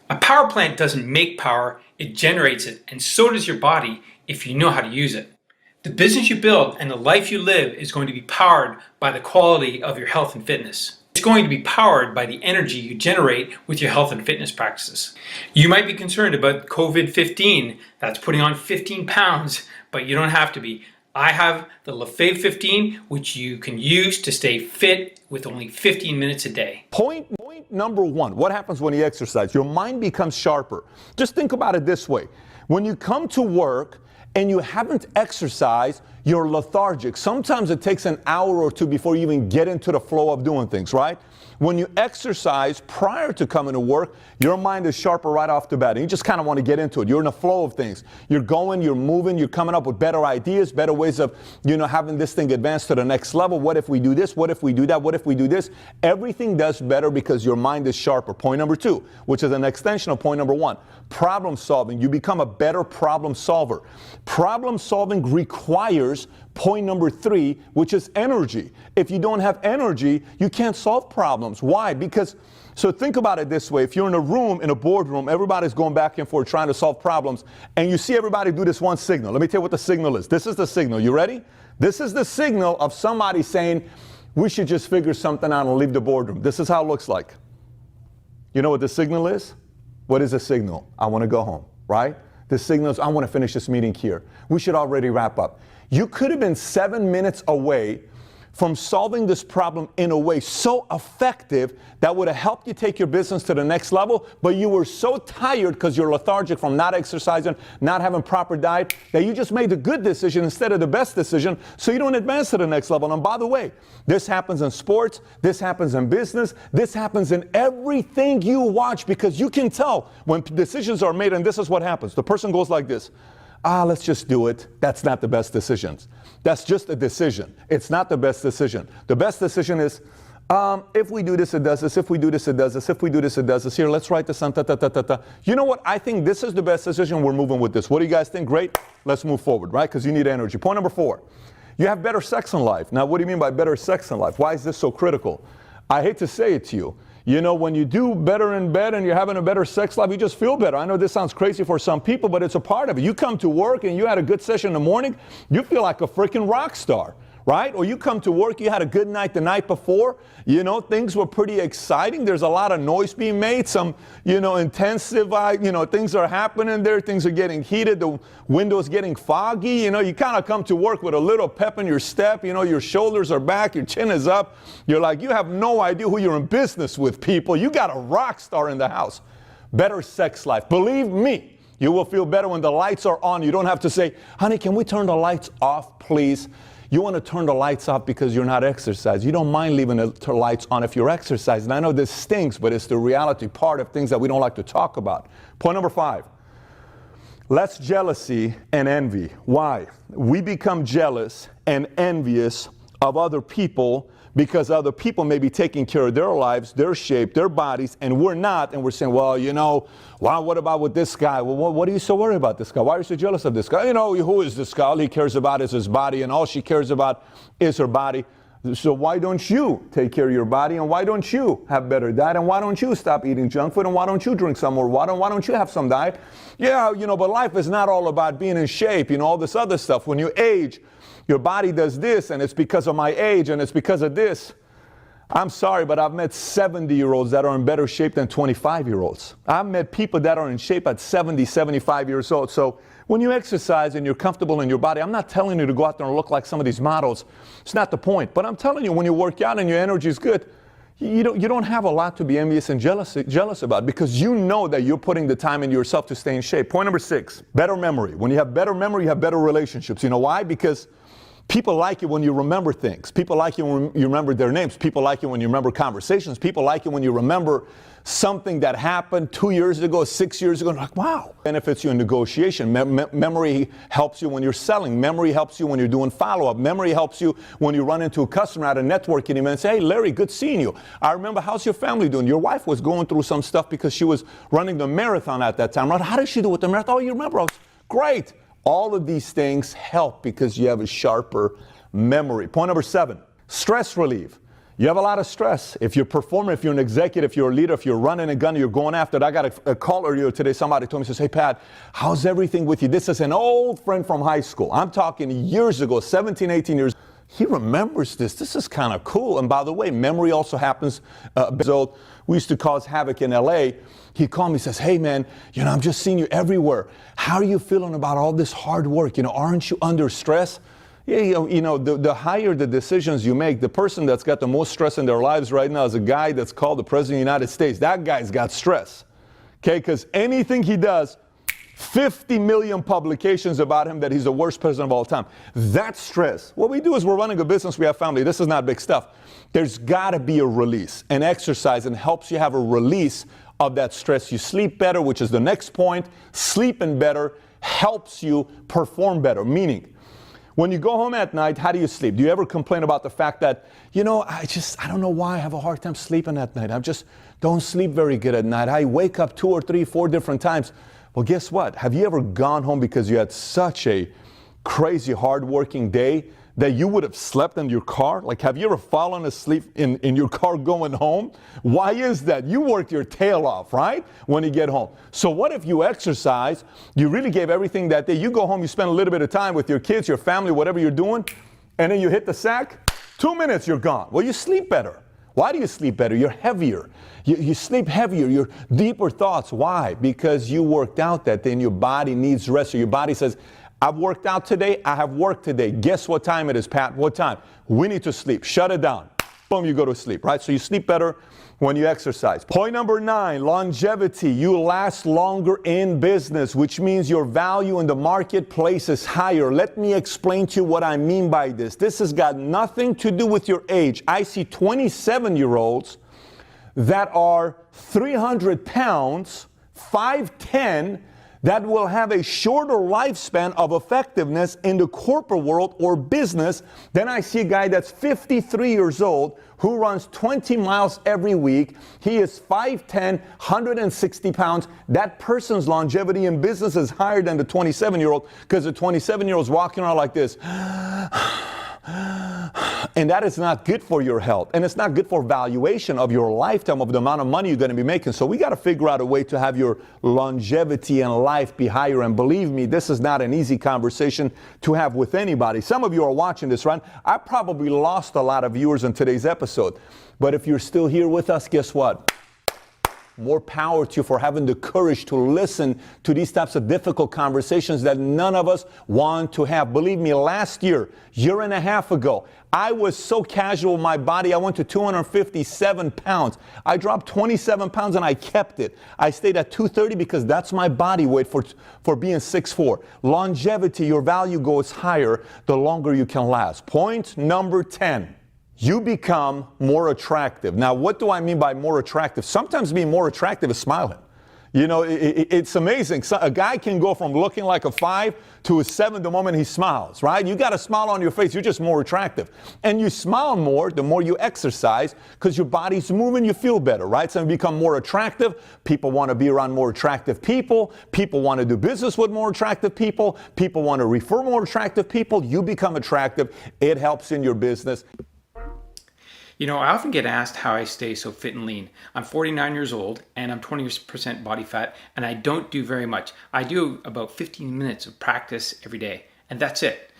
A power plant doesn't make power, it generates it, and so does your body if you know how to use it. The business you build and the life you live is going to be powered by the quality of your health and fitness. It's going to be powered by the energy you generate with your health and fitness practices. You might be concerned about COVID-15, that's putting on 15 pounds, but you don't have to be. I have the LeFave 15, which you can use to stay fit with only 15 minutes a day. Point number one, what happens when you exercise? Your mind becomes sharper. Just think about it this way. When you come to work and you haven't exercised, you're lethargic. Sometimes it takes an hour or two before you even get into the flow of doing things, right? When you exercise prior to coming to work, your mind is sharper right off the bat. And you just kind of want to get into it. You're in the flow of things. You're going, you're moving, you're coming up with better ideas, better ways of, having this thing advance to the next level. What if we do this? What if we do that? What if we do this? Everything does better because your mind is sharper. Point number two, which is an extension of point number one, problem solving. You become a better problem solver. Problem solving requires point number three, which is energy. If you don't have energy, you can't solve problems. Why? Because, so think about it this way. If you're in a room, in a boardroom, everybody's going back and forth trying to solve problems, and you see everybody do this one signal. Let me tell you what the signal is. This is the signal. You ready? This is the signal of somebody saying, we should just figure something out and leave the boardroom. This is how it looks like. You know what the signal is? What is the signal? I want to go home, right? The signal is, I want to finish this meeting here. We should already wrap up. You could have been 7 minutes away from solving this problem in a way so effective that would have helped you take your business to the next level, but you were so tired because you're lethargic from not exercising, not having proper diet, that you just made the good decision instead of the best decision, so you don't advance to the next level. And by the way, this happens in sports, this happens in business, this happens in everything you watch, because you can tell when decisions are made, and this is what happens. The person goes like this. Let's just do it. That's not the best decision. That's just a decision. It's not the best decision. The best decision is, if we do this, it does this. If we do this, it does this. If we do this, it does this. Here, let's write this on. You know what? I think this is the best decision. We're moving with this. What do you guys think? Great. Let's move forward, right? Because you need energy. Point number four. You have better sex in life. Now, what do you mean by better sex in life? Why is this so critical? I hate to say it to you. When you do better in bed and you're having a better sex life, you just feel better. I know this sounds crazy for some people, but it's a part of it. You come to work and you had a good session in the morning, you feel like a freaking rock star, right? Or you come to work, you had a good night the night before, things were pretty exciting. There's a lot of noise being made, some, intensive, things are happening there, things are getting heated, the window's getting foggy, you kind of come to work with a little pep in your step, your shoulders are back, your chin is up. You're like, you have no idea who you're in business with, people. You got a rock star in the house. Better sex life. Believe me, you will feel better when the lights are on. You don't have to say, honey, can we turn the lights off, please? You want to turn the lights off because you're not exercising. You don't mind leaving the lights on if you're exercising. I know this stinks, but it's the reality part of things that we don't like to talk about. Point number five, less jealousy and envy. Why? We become jealous and envious of other people because other people may be taking care of their lives, their shape, their bodies, and we're not. And we're saying, well, what about with this guy? Well, what are you so worried about this guy? Why are you so jealous of this guy? Who is this guy? All he cares about is his body, and all she cares about is her body. So why don't you take care of your body, and why don't you have better diet, and why don't you stop eating junk food, and why don't you drink some more water, and why don't you have some diet? Yeah, but life is not all about being in shape, all this other stuff. When you age, your body does this, and it's because of my age, and it's because of this. I'm sorry, but I've met 70-year-olds that are in better shape than 25-year-olds. I've met people that are in shape at 70, 75 years old. So when you exercise and you're comfortable in your body, I'm not telling you to go out there and look like some of these models. It's not the point. But I'm telling you, when you work out and your energy is good, you don't have a lot to be envious and jealous about, because you know that you're putting the time in yourself to stay in shape. Point number six, better memory. When you have better memory, you have better relationships. You know why? Because people like you when you remember things. People like you when you remember their names. People like you when you remember conversations. People like you when you remember something that happened 2 years ago, 6 years ago. Like, wow. Benefits you in negotiation. Memory helps you when you're selling. Memory helps you when you're doing follow-up. Memory helps you when you run into a customer at a networking event and say, hey, Larry, good seeing you. I remember, how's your family doing? Your wife was going through some stuff because she was running the marathon at that time, right? How did she do with the marathon? Oh, you remember? I was great. All of these things help because you have a sharper memory. Point number seven, stress relief. You have a lot of stress. If you're performing, if you're an executive, if you're a leader, if you're running a gun, you're going after it. I got a call earlier today. Somebody told me, says, hey, Pat, how's everything with you? This is an old friend from high school. I'm talking years ago, 17, 18 years. He remembers this. This is kind of cool. And by the way, memory also happens. So we used to cause havoc in LA. He called me, says, hey, man, I'm just seeing you everywhere. How are you feeling about all this hard work? Aren't you under stress? Yeah, the higher the decisions you make, the person that's got the most stress in their lives right now is a guy that's called the President of the United States. That guy's got stress, okay? Because anything he does, 50 million publications about him that he's the worst president of all time. That's stress. What we do is we're running a business, we have family. This is not big stuff. There's got to be a release. And exercise and helps you have a release of that stress. You sleep better, which is the next point. Sleeping better helps you perform better, meaning, when you go home at night, how do you sleep? Do you ever complain about the fact that, I don't know why I have a hard time sleeping at night. I just don't sleep very good at night. I wake up 2 or 3, 4 different times. Well, guess what? Have you ever gone home because you had such a crazy, hard-working day that you would have slept in your car? Like, have you ever fallen asleep in your car going home? Why is that? You worked your tail off, right? When you get home. So what if you exercise, you really gave everything that day, you go home, you spend a little bit of time with your kids, your family, whatever you're doing, and then you hit the sack, 2 minutes, you're gone. Well, you sleep better. Why do you sleep better? You're heavier. You sleep heavier. You're deeper thoughts. Why? Because you worked out that day and your body needs rest. So your body says, I've worked out today. I have work today. Guess what time it is, Pat? What time? We need to sleep. Shut it down. Boom, you go to sleep, right? So you sleep better when you exercise. Point number 9, longevity. You last longer in business, which means your value in the marketplace is higher. Let me explain to you what I mean by this. This has got nothing to do with your age. I see 27-year-olds that are 300 pounds, 5'10", that will have a shorter lifespan of effectiveness in the corporate world or business than I see a guy that's 53 years old who runs 20 miles every week. He is 5'10", 160 pounds. That person's longevity in business is higher than the 27-year-old because the 27-year-old's walking around like this. And that is not good for your health. And it's not good for valuation of your lifetime, of the amount of money you're going to be making. So we got to figure out a way to have your longevity in life be higher. And believe me, this is not an easy conversation to have with anybody. Some of you are watching this, right? I probably lost a lot of viewers in today's episode. But if you're still here with us, guess what? More power to you for having the courage to listen to these types of difficult conversations that none of us want to have. Believe me, last year and a half ago, I was so casual with my body. I went to 257 pounds. I dropped 27 pounds and I kept it. I stayed at 230 because that's my body weight for being 6'4". Longevity, your value goes higher the longer you can last. Point number 10. You become more attractive. Now, what do I mean by more attractive? Sometimes being more attractive is smiling. It's amazing. So a guy can go from looking like a 5 to a 7 the moment he smiles, right? You got a smile on your face, you're just more attractive. And you smile more the more you exercise because your body's moving, you feel better, right? So you become more attractive. People want to be around more attractive people. People want to do business with more attractive people. People want to refer more attractive people. You become attractive. It helps in your business. I often get asked how I stay so fit and lean. I'm 49 years old and I'm 20% body fat and I don't do very much. I do about 15 minutes of practice every day and that's it.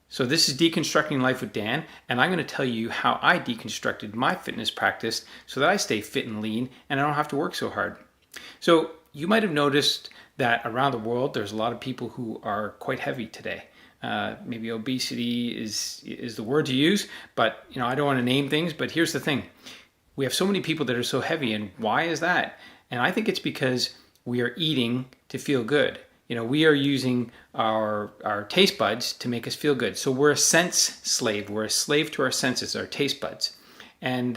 So this is Deconstructing Life with Dan and I'm going to tell you how I deconstructed my fitness practice so that I stay fit and lean and I don't have to work so hard. So you might have noticed that around the world there's a lot of people who are quite heavy today. Maybe obesity is the word to use, but I don't want to name things, but here's the thing. We have so many people that are so heavy, and why is that? And I think it's because we are eating to feel good. We are using our taste buds to make us feel good. So we're a sense slave. We're a slave to our senses, our taste buds. And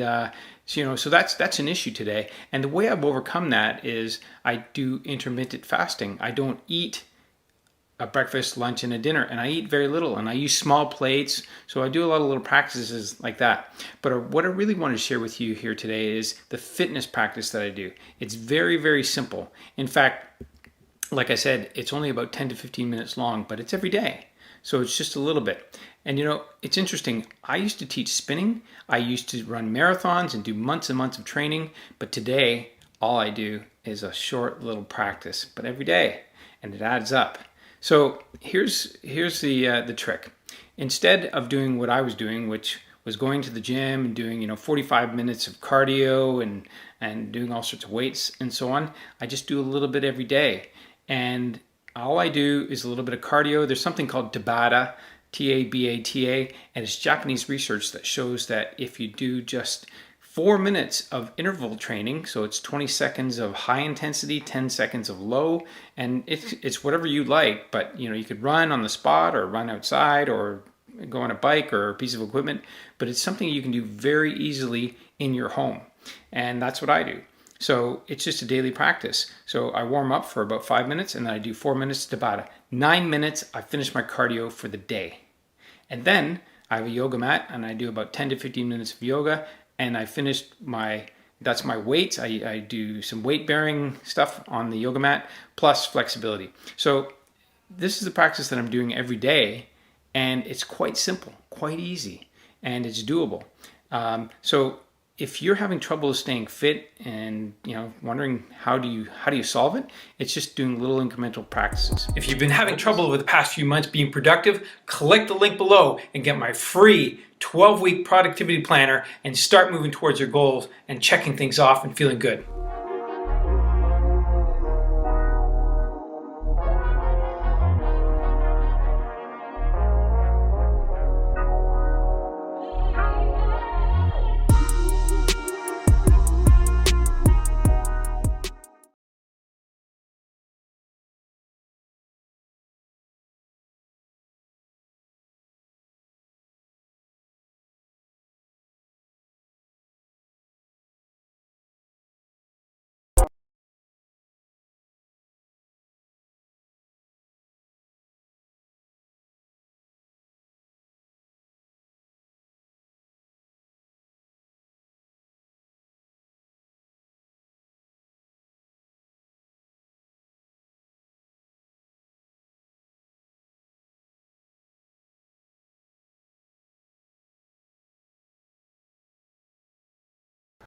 so that's an issue today. And the way I've overcome that is I do intermittent fasting. I don't eat a breakfast, lunch, and a dinner, and I eat very little, and I use small plates, so I do a lot of little practices like that. But what I really want to share with you here today is the fitness practice that I do. It's very, very simple. In fact, like I said, it's only about 10 to 15 minutes long, but it's every day. So it's just a little bit. And it's interesting. I used to teach spinning. I used to run marathons and do months and months of training. But today, all I do is a short little practice, but every day, and it adds up. So here's the trick. Instead of doing what I was doing, which was going to the gym and doing 45 minutes of cardio and doing all sorts of weights and so on, I just do a little bit every day. And all I do is a little bit of cardio. There's something called Tabata, T-A-B-A-T-A, and it's Japanese research that shows that if you do just 4 minutes of interval training, so it's 20 seconds of high intensity, 10 seconds of low, and it's whatever you like, but you could run on the spot or run outside or go on a bike or a piece of equipment, but it's something you can do very easily in your home. And that's what I do. So it's just a daily practice. So I warm up for about 5 minutes and then I do 4 minutes Tabata. 9 minutes, I finish my cardio for the day. And then I have a yoga mat and I do about 10 to 15 minutes of yoga, and I finished that's my weights. I do some weight bearing stuff on the yoga mat plus flexibility. So this is the practice that I'm doing every day, and it's quite simple, quite easy, and it's doable. So if you're having trouble staying fit and wondering how do you solve it, it's just doing little incremental practices. If you've been having trouble over the past few months being productive, click the link below and get my free 12-week productivity planner and start moving towards your goals and checking things off and feeling good.